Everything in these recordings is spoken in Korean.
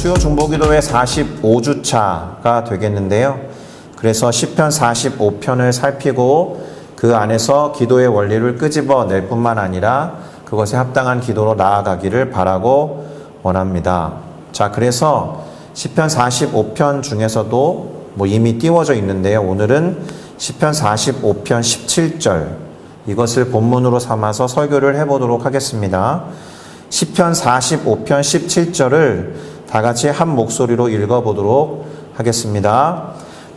수요 중보기도회 45주차가 되겠는데요. 그래서 시편 45편을 살피고 그 안에서 기도의 원리를 끄집어낼 뿐만 아니라 그것에 합당한 기도로 나아가기를 바라고 원합니다. 자, 그래서 시편 45편 중에서도 이미 띄워져 있는데요. 오늘은 시편 45편 17절 이것을 본문으로 삼아서 설교를 해보도록 하겠습니다. 시편 45편 17절을 다 같이 한 목소리로 읽어보도록 하겠습니다.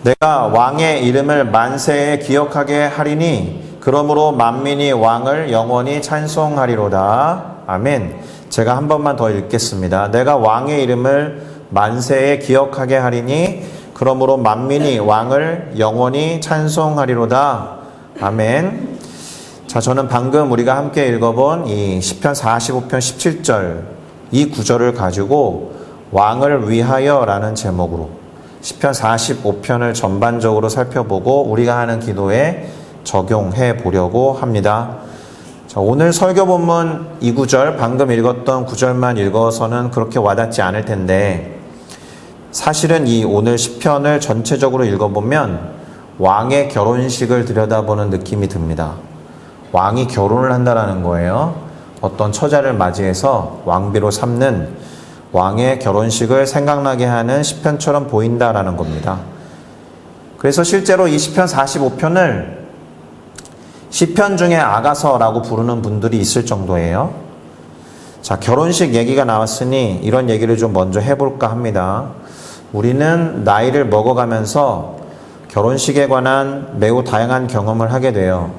내가 왕의 이름을 만세에 기억하게 하리니 그러므로 만민이 왕을 영원히 찬송하리로다. 아멘. 제가 한 번만 더 읽겠습니다. 내가 왕의 이름을 만세에 기억하게 하리니 그러므로 만민이 왕을 영원히 찬송하리로다. 아멘. 자, 저는 방금 우리가 함께 읽어본 이 시편 45편 17절 이 구절을 가지고 왕을 위하여 라는 제목으로 시편 45편을 전반적으로 살펴보고 우리가 하는 기도에 적용해 보려고 합니다. 자, 오늘 설교 본문 이 구절, 방금 읽었던 구절만 읽어서는 그렇게 와닿지 않을 텐데 사실은 이 오늘 시편을 전체적으로 읽어보면 왕의 결혼식을 들여다보는 느낌이 듭니다. 왕이 결혼을 한다라는 거예요. 어떤 처자를 맞이해서 왕비로 삼는 왕의 결혼식을 생각나게 하는 시편처럼 보인다라는 겁니다. 그래서 실제로 이 시편 45편을 시편 중에 아가서라고 부르는 분들이 있을 정도예요. 자, 결혼식 얘기가 나왔으니 이런 얘기를 좀 먼저 해볼까 합니다. 우리는 나이를 먹어가면서 결혼식에 관한 매우 다양한 경험을 하게 돼요.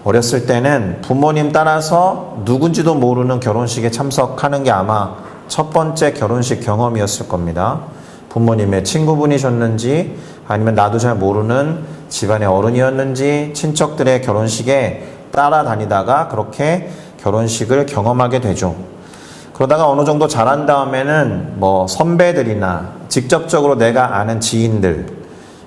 어렸을 때는 부모님 따라서 누군지도 모르는 결혼식에 참석하는 게 아마 첫 번째 결혼식 경험이었을 겁니다. 부모님의 친구분이셨는지 아니면 나도 잘 모르는 집안의 어른이었는지 친척들의 결혼식에 따라다니다가 그렇게 결혼식을 경험하게 되죠. 그러다가 어느 정도 자란 다음에는 선배들이나 직접적으로 내가 아는 지인들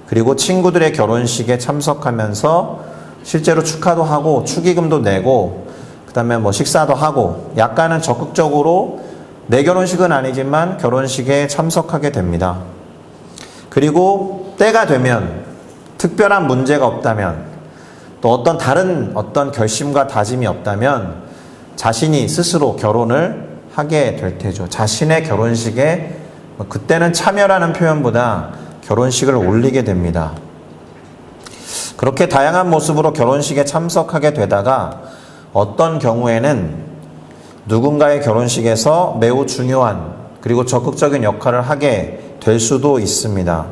그리고 친구들의 결혼식에 참석하면서 실제로 축하도 하고 축의금도 내고 그 다음에 식사도 하고 약간은 적극적으로 내 결혼식은 아니지만 결혼식에 참석하게 됩니다. 그리고 때가 되면 특별한 문제가 없다면 또 어떤 다른 결심과 다짐이 없다면 자신이 스스로 결혼을 하게 될 테죠. 자신의 결혼식에 그때는 참여라는 표현보다 결혼식을 올리게 됩니다. 그렇게 다양한 모습으로 결혼식에 참석하게 되다가 어떤 경우에는 누군가의 결혼식에서 매우 중요한 그리고 적극적인 역할을 하게 될 수도 있습니다.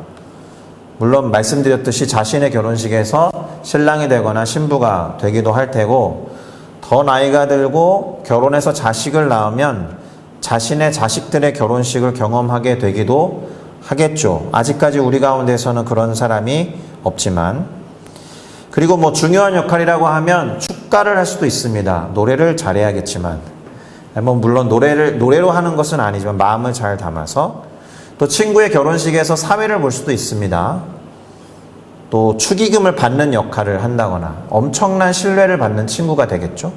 물론 말씀드렸듯이 자신의 결혼식에서 신랑이 되거나 신부가 되기도 할 테고 더 나이가 들고 결혼해서 자식을 낳으면 자신의 자식들의 결혼식을 경험하게 되기도 하겠죠. 아직까지 우리 가운데서는 그런 사람이 없지만 그리고 중요한 역할이라고 하면 축가를 할 수도 있습니다. 노래를 잘해야겠지만 물론 노래로 하는 것은 아니지만 마음을 잘 담아서 또 친구의 결혼식에서 사회를 볼 수도 있습니다. 또 축의금을 받는 역할을 한다거나 엄청난 신뢰를 받는 친구가 되겠죠.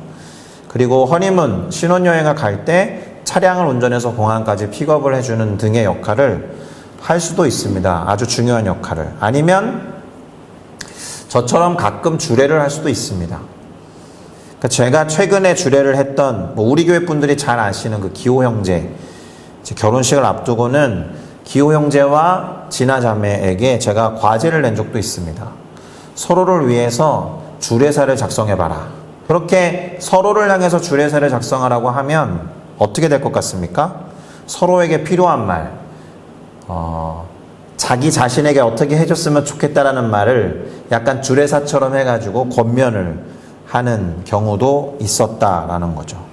그리고 허니문 신혼여행을 갈 때 차량을 운전해서 공항까지 픽업을 해주는 등의 역할을 할 수도 있습니다. 아주 중요한 역할을. 아니면 저처럼 가끔 주례를 할 수도 있습니다. 그러니까 제가 최근에 주례를 했던 우리 교회 분들이 잘 아시는 그 기호 형제 결혼식을 앞두고는 기호 형제와 진아 자매에게 제가 과제를 낸 적도 있습니다. 서로를 위해서 주례사를 작성해봐라. 그렇게 서로를 향해서 주례사를 작성하라고 하면 어떻게 될 것 같습니까? 서로에게 필요한 말, 자기 자신에게 어떻게 해줬으면 좋겠다라는 말을 약간 주례사처럼 해가지고 권면을 하는 경우도 있었다라는 거죠.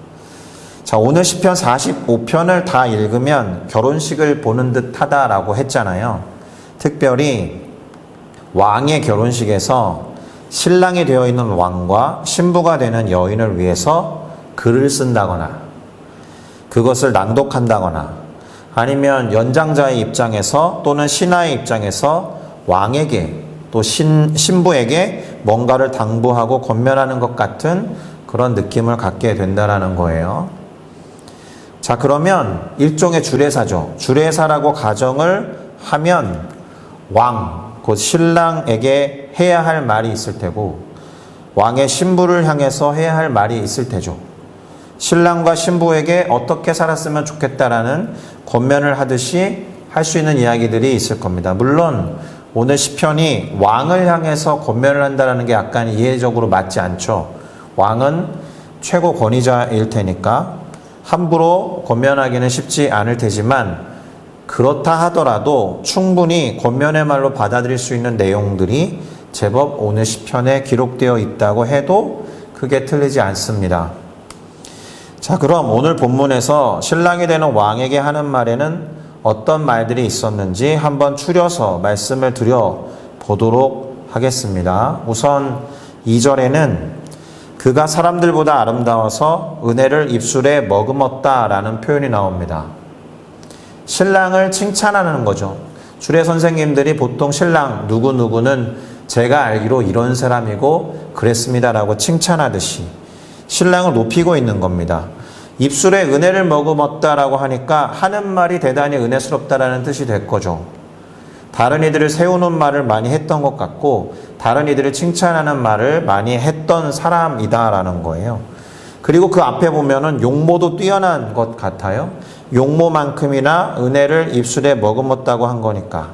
자, 오늘 시편 45편을 다 읽으면 결혼식을 보는 듯 하다라고 했잖아요. 특별히 왕의 결혼식에서 신랑이 되어 있는 왕과 신부가 되는 여인을 위해서 글을 쓴다거나 그것을 낭독한다거나 아니면 연장자의 입장에서 또는 신하의 입장에서 왕에게 또 신부에게 뭔가를 당부하고 권면하는 것 같은 그런 느낌을 갖게 된다라는 거예요. 자, 그러면 일종의 주례사죠. 주례사라고 가정을 하면 왕, 곧 신랑에게 해야 할 말이 있을 테고 왕의 신부를 향해서 해야 할 말이 있을 테죠. 신랑과 신부에게 어떻게 살았으면 좋겠다라는 권면을 하듯이 할 수 있는 이야기들이 있을 겁니다. 물론 오늘 시편이 왕을 향해서 권면을 한다는 게 약간 이해적으로 맞지 않죠. 왕은 최고 권위자일 테니까 함부로 권면하기는 쉽지 않을 테지만 그렇다 하더라도 충분히 권면의 말로 받아들일 수 있는 내용들이 제법 오늘 시편에 기록되어 있다고 해도 크게 틀리지 않습니다. 자, 그럼 오늘 본문에서 신랑이 되는 왕에게 하는 말에는 어떤 말들이 있었는지 한번 추려서 말씀을 드려보도록 하겠습니다. 우선 2절에는 그가 사람들보다 아름다워서 은혜를 입술에 머금었다라는 표현이 나옵니다. 신랑을 칭찬하는 거죠. 주례 선생님들이 보통 신랑 누구누구는 제가 알기로 이런 사람이고 그랬습니다라고 칭찬하듯이 신랑을 높이고 있는 겁니다. 입술에 은혜를 머금었다라고 하니까 하는 말이 대단히 은혜스럽다라는 뜻이 될 거죠. 다른 이들을 세우는 말을 많이 했던 것 같고 다른 이들을 칭찬하는 말을 많이 했던 사람이다라는 거예요. 그리고 그 앞에 보면은 용모도 뛰어난 것 같아요. 용모만큼이나 은혜를 입술에 머금었다고 한 거니까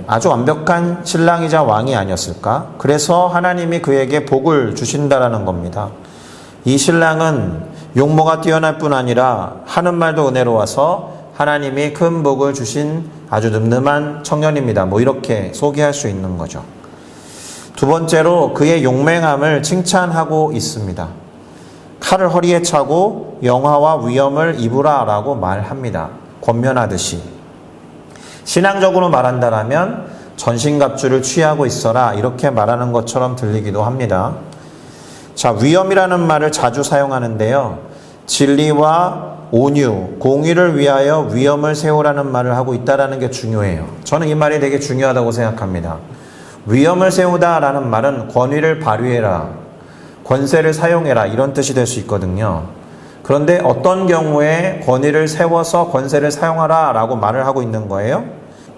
아주 완벽한 신랑이자 왕이 아니었을까? 그래서 하나님이 그에게 복을 주신다라는 겁니다. 이 신랑은 용모가 뛰어날 뿐 아니라 하는 말도 은혜로워서 하나님이 큰 복을 주신 아주 늠름한 청년입니다. 뭐 이렇게 소개할 수 있는 거죠. 두 번째로 그의 용맹함을 칭찬하고 있습니다. 칼을 허리에 차고 영화와 위엄을 입으라 라고 말합니다. 권면하듯이. 신앙적으로 말한다면 전신갑주를 취하고 있어라 이렇게 말하는 것처럼 들리기도 합니다. 자, 위엄이라는 말을 자주 사용하는데요. 진리와 온유, 공의를 위하여 위엄을 세우라는 말을 하고 있다는 게 중요해요. 저는 이 말이 되게 중요하다고 생각합니다. 위엄을 세우다라는 말은 권위를 발휘해라, 권세를 사용해라 이런 뜻이 될 수 있거든요. 그런데 어떤 경우에 권위를 세워서 권세를 사용하라 라고 말을 하고 있는 거예요?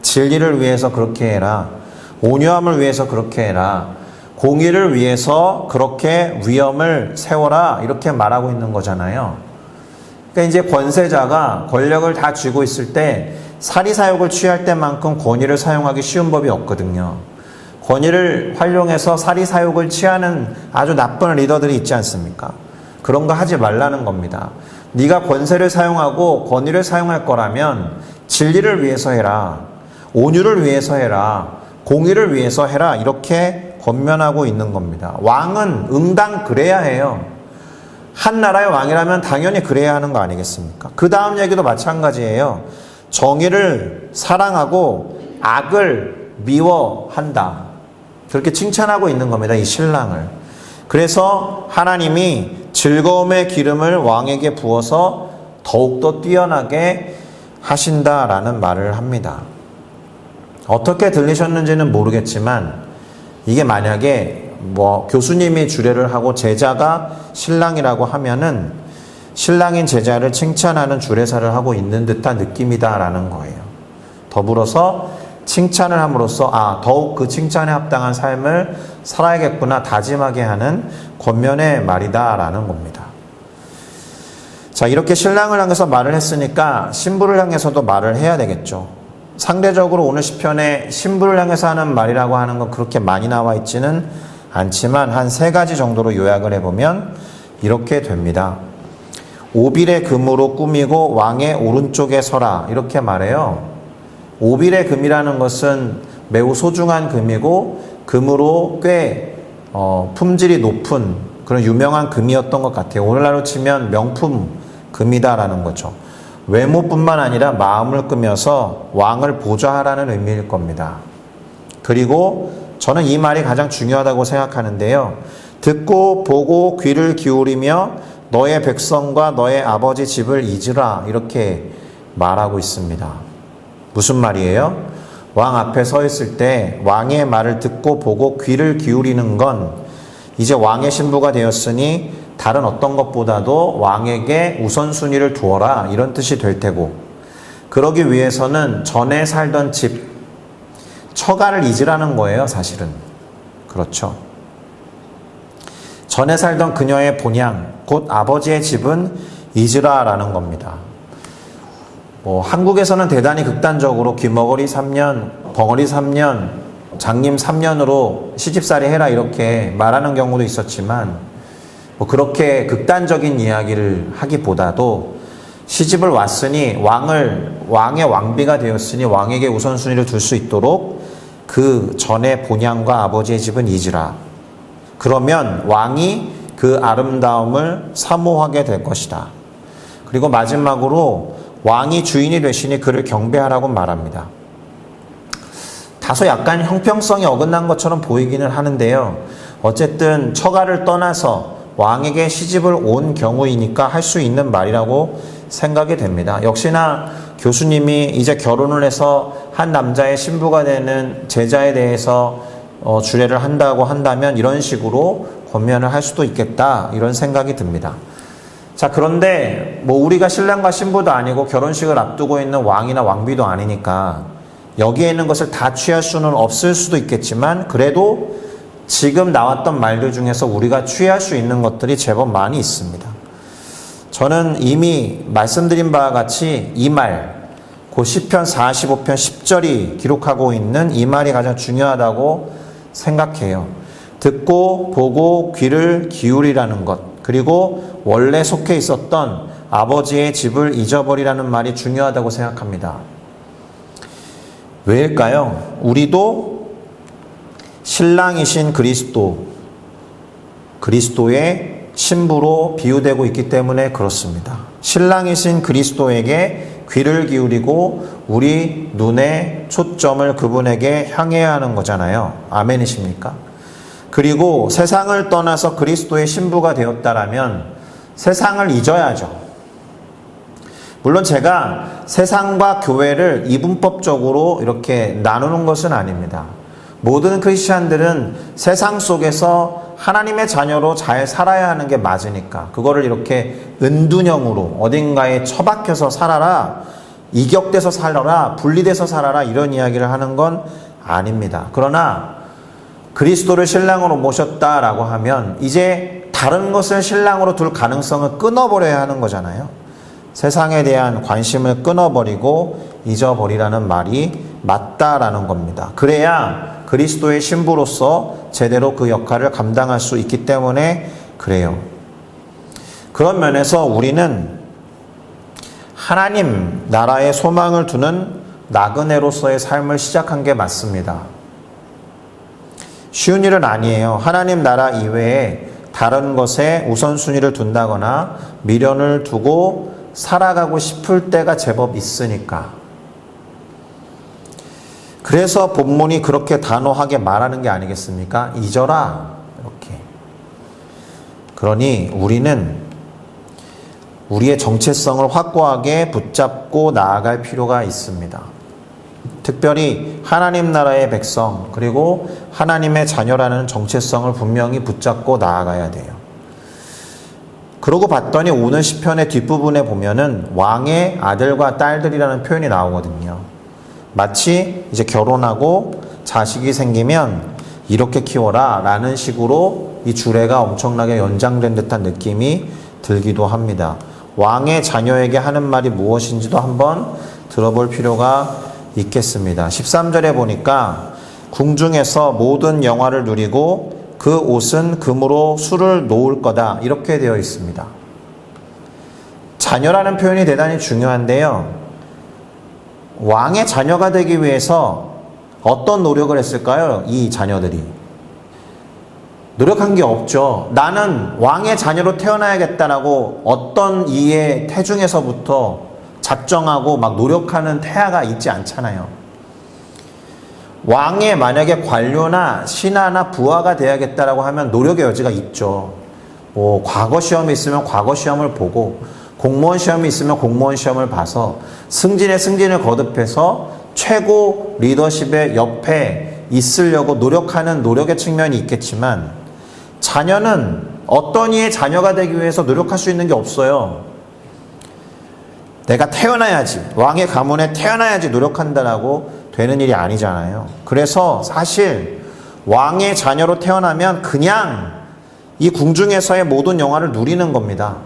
진리를 위해서 그렇게 해라, 온유함을 위해서 그렇게 해라, 공의를 위해서 그렇게 위엄을 세워라 이렇게 말하고 있는 거잖아요. 그러니까 이제 권세자가 권력을 다 쥐고 있을 때 사리사욕을 취할 때만큼 권위를 사용하기 쉬운 법이 없거든요. 권위를 활용해서 사리사욕을 취하는 아주 나쁜 리더들이 있지 않습니까? 그런 거 하지 말라는 겁니다. 네가 권세를 사용하고 권위를 사용할 거라면 진리를 위해서 해라, 온유를 위해서 해라, 공의를 위해서 해라 이렇게 권면하고 있는 겁니다. 왕은 응당 그래야 해요. 한 나라의 왕이라면 당연히 그래야 하는 거 아니겠습니까? 그 다음 얘기도 마찬가지예요. 정의를 사랑하고 악을 미워한다. 그렇게 칭찬하고 있는 겁니다. 이 신랑을. 그래서 하나님이 즐거움의 기름을 왕에게 부어서 더욱더 뛰어나게 하신다라는 말을 합니다. 어떻게 들리셨는지는 모르겠지만 이게 만약에 교수님이 주례를 하고 제자가 신랑이라고 하면은 신랑인 제자를 칭찬하는 주례사를 하고 있는 듯한 느낌이다라는 거예요. 더불어서 칭찬을 함으로써 더욱 그 칭찬에 합당한 삶을 살아야겠구나 다짐하게 하는 권면의 말이다라는 겁니다. 자, 이렇게 신랑을 향해서 말을 했으니까 신부를 향해서도 말을 해야 되겠죠. 상대적으로 오늘 시편에 신부를 향해서 하는 말이라고 하는 건 그렇게 많이 나와 있지는 않지만 한 3가지 정도로 요약을 해보면 이렇게 됩니다. 오빌의 금으로 꾸미고 왕의 오른쪽에 서라 이렇게 말해요. 오빌의 금이라는 것은 매우 소중한 금이고 금으로 꽤 품질이 높은 그런 유명한 금이었던 것 같아요. 오늘날로 치면 명품 금이다라는 거죠. 외모뿐만 아니라 마음을 꾸며서 왕을 보좌하라는 의미일 겁니다. 그리고 저는 이 말이 가장 중요하다고 생각하는데요. 듣고 보고 귀를 기울이며 너의 백성과 너의 아버지 집을 잊으라 이렇게 말하고 있습니다. 무슨 말이에요? 왕 앞에 서 있을 때 왕의 말을 듣고 보고 귀를 기울이는 건 이제 왕의 신부가 되었으니 다른 어떤 것보다도 왕에게 우선순위를 두어라 이런 뜻이 될 테고, 그러기 위해서는 전에 살던 집, 처가를 잊으라는 거예요, 사실은. 그렇죠. 전에 살던 그녀의 본향, 곧 아버지의 집은 잊으라라는 겁니다. 한국에서는 대단히 극단적으로 귀머거리 3년, 벙어리 3년, 장님 3년으로 시집살이 해라 이렇게 말하는 경우도 있었지만, 그렇게 극단적인 이야기를 하기보다도 시집을 왔으니 왕의 왕비가 되었으니 왕에게 우선순위를 둘 수 있도록 그 전에 본향과 아버지의 집은 잊으라. 그러면 왕이 그 아름다움을 사모하게 될 것이다. 그리고 마지막으로 왕이 주인이 되시니 그를 경배하라고 말합니다. 다소 약간 형평성이 어긋난 것처럼 보이기는 하는데요. 어쨌든 처가를 떠나서 왕에게 시집을 온 경우이니까 할 수 있는 말이라고 생각이 됩니다. 역시나 교수님이 이제 결혼을 해서 한 남자의 신부가 되는 제자에 대해서 주례를 한다고 한다면 이런 식으로 권면을 할 수도 있겠다, 이런 생각이 듭니다. 자, 그런데 우리가 신랑과 신부도 아니고 결혼식을 앞두고 있는 왕이나 왕비도 아니니까 여기에 있는 것을 다 취할 수는 없을 수도 있겠지만, 그래도 지금 나왔던 말들 중에서 우리가 취할 수 있는 것들이 제법 많이 있습니다. 저는 이미 말씀드린 바와 같이 이 말, 그 시편 45편 10절이 기록하고 있는 이 말이 가장 중요하다고 생각해요. 듣고 보고 귀를 기울이라는 것, 그리고 원래 속해 있었던 아버지의 집을 잊어버리라는 말이 중요하다고 생각합니다. 왜일까요? 우리도 신랑이신 그리스도의 신부로 비유되고 있기 때문에 그렇습니다. 신랑이신 그리스도에게 귀를 기울이고 우리 눈의 초점을 그분에게 향해야 하는 거잖아요. 아멘이십니까? 그리고 세상을 떠나서 그리스도의 신부가 되었다라면 세상을 잊어야죠. 물론 제가 세상과 교회를 이분법적으로 이렇게 나누는 것은 아닙니다. 모든 크리스찬들은 세상 속에서 하나님의 자녀로 잘 살아야 하는 게 맞으니까 그거를 이렇게 은둔형으로 어딘가에 처박혀서 살아라, 이격돼서 살아라, 분리돼서 살아라 이런 이야기를 하는 건 아닙니다. 그러나 그리스도를 신랑으로 모셨다라고 하면 이제 다른 것을 신랑으로 둘 가능성을 끊어버려야 하는 거잖아요. 세상에 대한 관심을 끊어버리고 잊어버리라는 말이 맞다라는 겁니다. 그래야 그리스도의 신부로서 제대로 그 역할을 감당할 수 있기 때문에 그래요. 그런 면에서 우리는 하나님 나라의 소망을 두는 나그네로서의 삶을 시작한 게 맞습니다. 쉬운 일은 아니에요. 하나님 나라 이외에 다른 것에 우선순위를 둔다거나 미련을 두고 살아가고 싶을 때가 제법 있으니까. 그래서 본문이 그렇게 단호하게 말하는 게 아니겠습니까? 잊어라, 이렇게. 그러니 우리는 우리의 정체성을 확고하게 붙잡고 나아갈 필요가 있습니다. 특별히 하나님 나라의 백성, 그리고 하나님의 자녀라는 정체성을 분명히 붙잡고 나아가야 돼요. 그러고 봤더니 오늘 시편의 뒷부분에 보면은 왕의 아들과 딸들이라는 표현이 나오거든요. 마치 이제 결혼하고 자식이 생기면 이렇게 키워라 라는 식으로 이 주례가 엄청나게 연장된 듯한 느낌이 들기도 합니다. 왕의 자녀에게 하는 말이 무엇인지도 한번 들어볼 필요가 있겠습니다. 13절에 보니까 궁중에서 모든 영화를 누리고 그 옷은 금으로 술을 놓을 거다 이렇게 되어 있습니다. 자녀라는 표현이 대단히 중요한데요. 왕의 자녀가 되기 위해서 어떤 노력을 했을까요? 이 자녀들이. 노력한 게 없죠. 나는 왕의 자녀로 태어나야겠다라고 어떤 이의 태중에서부터 작정하고 막 노력하는 태아가 있지 않잖아요. 왕의 만약에 관료나 신하나 부하가 돼야겠다라고 하면 노력의 여지가 있죠. 과거 시험이 있으면 과거 시험을 보고 공무원 시험이 있으면 공무원 시험을 봐서 승진에 승진을 거듭해서 최고 리더십의 옆에 있으려고 노력하는 노력의 측면이 있겠지만 자녀는 어떤 이의 자녀가 되기 위해서 노력할 수 있는 게 없어요. 내가 태어나야지, 왕의 가문에 태어나야지 노력한다라고 되는 일이 아니잖아요. 그래서 사실 왕의 자녀로 태어나면 그냥 이 궁중에서의 모든 영화를 누리는 겁니다.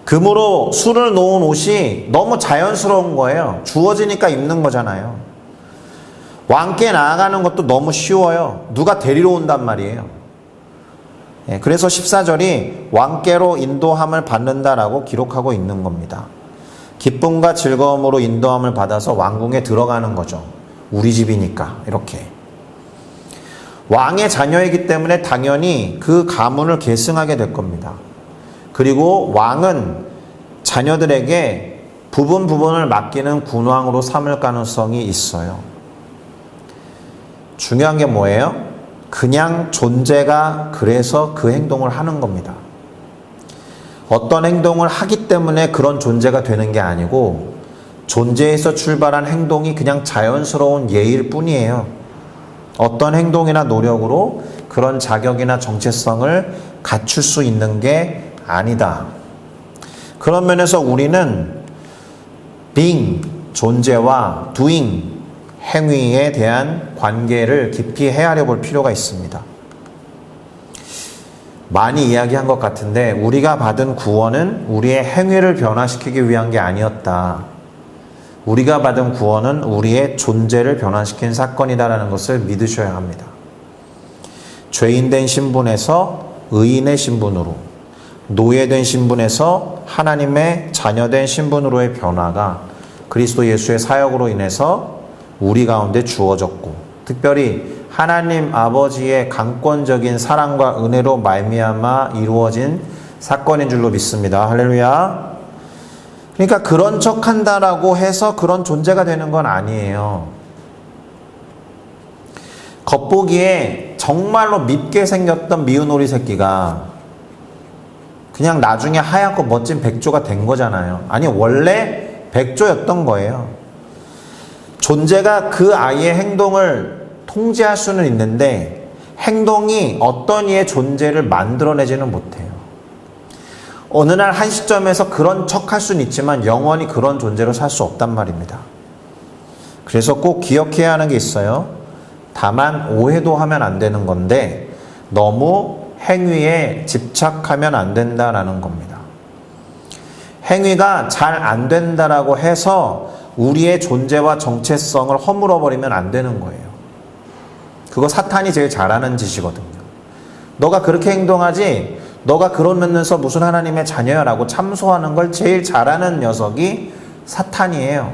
금으로 술을 놓은 옷이 너무 자연스러운 거예요. 주어지니까 입는 거잖아요. 왕께 나아가는 것도 너무 쉬워요. 누가 데리러 온단 말이에요. 그래서 14절이 왕께로 인도함을 받는다라고 기록하고 있는 겁니다. 기쁨과 즐거움으로 인도함을 받아서 왕궁에 들어가는 거죠. 우리 집이니까 이렇게. 왕의 자녀이기 때문에 당연히 그 가문을 계승하게 될 겁니다. 그리고 왕은 자녀들에게 부분을 맡기는 군왕으로 삼을 가능성이 있어요. 중요한 게 뭐예요? 그냥 존재가 그래서 그 행동을 하는 겁니다. 어떤 행동을 하기 때문에 그런 존재가 되는 게 아니고 존재에서 출발한 행동이 그냥 자연스러운 예일 뿐이에요. 어떤 행동이나 노력으로 그런 자격이나 정체성을 갖출 수 있는 게 아니다. 그런 면에서 우리는 being, 존재와 doing, 행위에 대한 관계를 깊이 헤아려 볼 필요가 있습니다. 많이 이야기한 것 같은데 우리가 받은 구원은 우리의 행위를 변화시키기 위한 게 아니었다. 우리가 받은 구원은 우리의 존재를 변화시킨 사건이다라는 것을 믿으셔야 합니다. 죄인된 신분에서 의인의 신분으로, 노예된 신분에서 하나님의 자녀된 신분으로의 변화가 그리스도 예수의 사역으로 인해서 우리 가운데 주어졌고, 특별히 하나님 아버지의 강권적인 사랑과 은혜로 말미암아 이루어진 사건인 줄로 믿습니다. 할렐루야. 그러니까 그런 척 한다라고 해서 그런 존재가 되는 건 아니에요. 겉보기에 정말로 밉게 생겼던 미운 오리 새끼가 그냥 나중에 하얗고 멋진 백조가 된 거잖아요. 아니, 원래 백조였던 거예요. 존재가 그 아이의 행동을 통제할 수는 있는데 행동이 어떤 이의 존재를 만들어내지는 못해요. 어느 날 한 시점에서 그런 척 할 수는 있지만 영원히 그런 존재로 살 수 없단 말입니다. 그래서 꼭 기억해야 하는 게 있어요. 다만 오해도 하면 안 되는 건데 너무 행위에 집착하면 안 된다라는 겁니다. 행위가 잘 안 된다라고 해서 우리의 존재와 정체성을 허물어버리면 안 되는 거예요. 그거 사탄이 제일 잘하는 짓이거든요. 너가 그렇게 행동하지, 너가 그러면서 무슨 하나님의 자녀야 라고 참소하는 걸 제일 잘하는 녀석이 사탄이에요.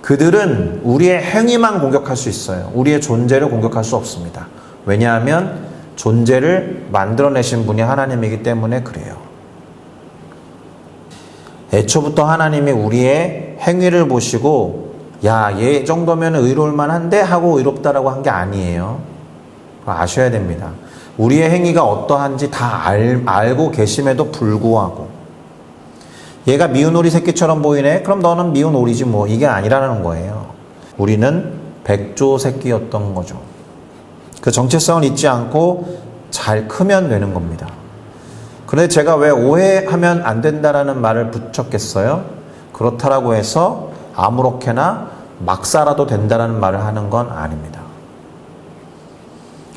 그들은 우리의 행위만 공격할 수 있어요. 우리의 존재를 공격할 수 없습니다. 왜냐하면 존재를 만들어내신 분이 하나님이기 때문에 그래요. 애초부터 하나님이 우리의 행위를 보시고 야, 얘 정도면 의로울 만한데 하고 의롭다라고 한 게 아니에요. 아셔야 됩니다. 우리의 행위가 어떠한지 다 알고 계심에도 불구하고 얘가 미운 오리 새끼처럼 보이네? 그럼 너는 미운 오리지 뭐. 이게 아니라는 거예요. 우리는 백조 새끼였던 거죠. 그 정체성을 잊지 않고 잘 크면 되는 겁니다. 그런데 제가 왜 오해하면 안 된다라는 말을 붙였겠어요? 그렇다라고 해서 아무렇게나 막 살아도 된다라는 말을 하는 건 아닙니다.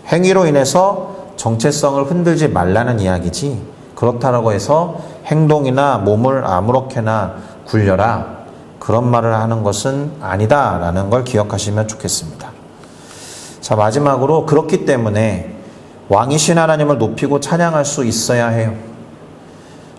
행위로 인해서 정체성을 흔들지 말라는 이야기지, 그렇다라고 해서 행동이나 몸을 아무렇게나 굴려라, 그런 말을 하는 것은 아니다라는 걸 기억하시면 좋겠습니다. 자, 마지막으로 그렇기 때문에 왕이신 하나님을 높이고 찬양할 수 있어야 해요.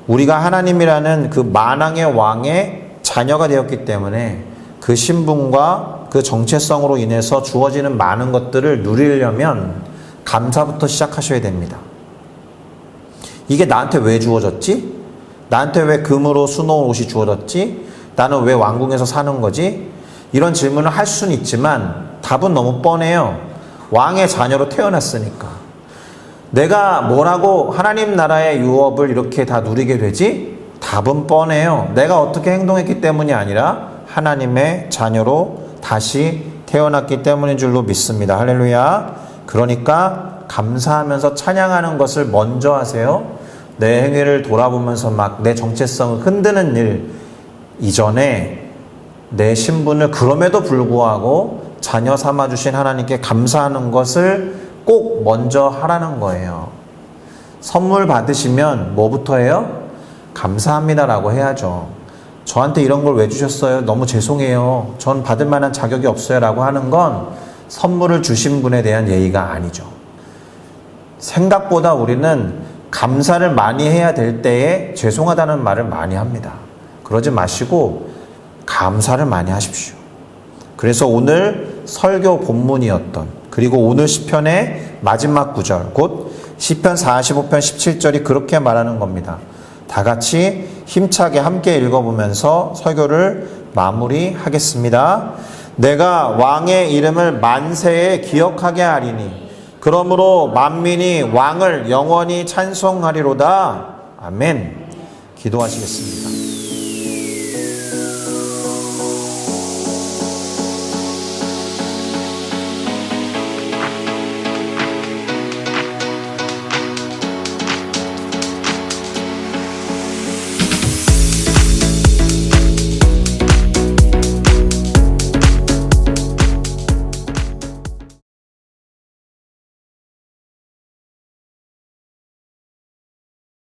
우리가 하나님이라는 그 만왕의 왕의 자녀가 되었기 때문에 그 신분과 그 정체성으로 인해서 주어지는 많은 것들을 누리려면 감사부터 시작하셔야 됩니다. 이게 나한테 왜 주어졌지? 나한테 왜 금으로 수놓은 옷이 주어졌지? 나는 왜 왕궁에서 사는 거지? 이런 질문을 할 수는 있지만 답은 너무 뻔해요. 왕의 자녀로 태어났으니까. 내가 뭐라고 하나님 나라의 유업을 이렇게 다 누리게 되지? 답은 뻔해요. 내가 어떻게 행동했기 때문이 아니라 하나님의 자녀로 다시 태어났기 때문인 줄로 믿습니다. 할렐루야. 그러니까 감사하면서 찬양하는 것을 먼저 하세요. 내 행위를 돌아보면서 막 내 정체성을 흔드는 일 이전에 내 신분을 그럼에도 불구하고 자녀 삼아주신 하나님께 감사하는 것을 꼭 먼저 하라는 거예요. 선물 받으시면 뭐부터 해요? 감사합니다라고 해야죠. 저한테 이런 걸 왜 주셨어요? 너무 죄송해요. 전 받을 만한 자격이 없어요. 라고 하는 건 선물을 주신 분에 대한 예의가 아니죠. 생각보다 우리는 감사를 많이 해야 될 때에 죄송하다는 말을 많이 합니다. 그러지 마시고 감사를 많이 하십시오. 그래서 오늘 설교 본문이었던, 그리고 오늘 시편의 마지막 구절, 곧 시편 45편 17절이 그렇게 말하는 겁니다. 다 같이 힘차게 함께 읽어보면서 설교를 마무리하겠습니다. 내가 왕의 이름을 만세에 기억하게 하리니 그러므로 만민이 왕을 영원히 찬송하리로다. 아멘. 기도하시겠습니다.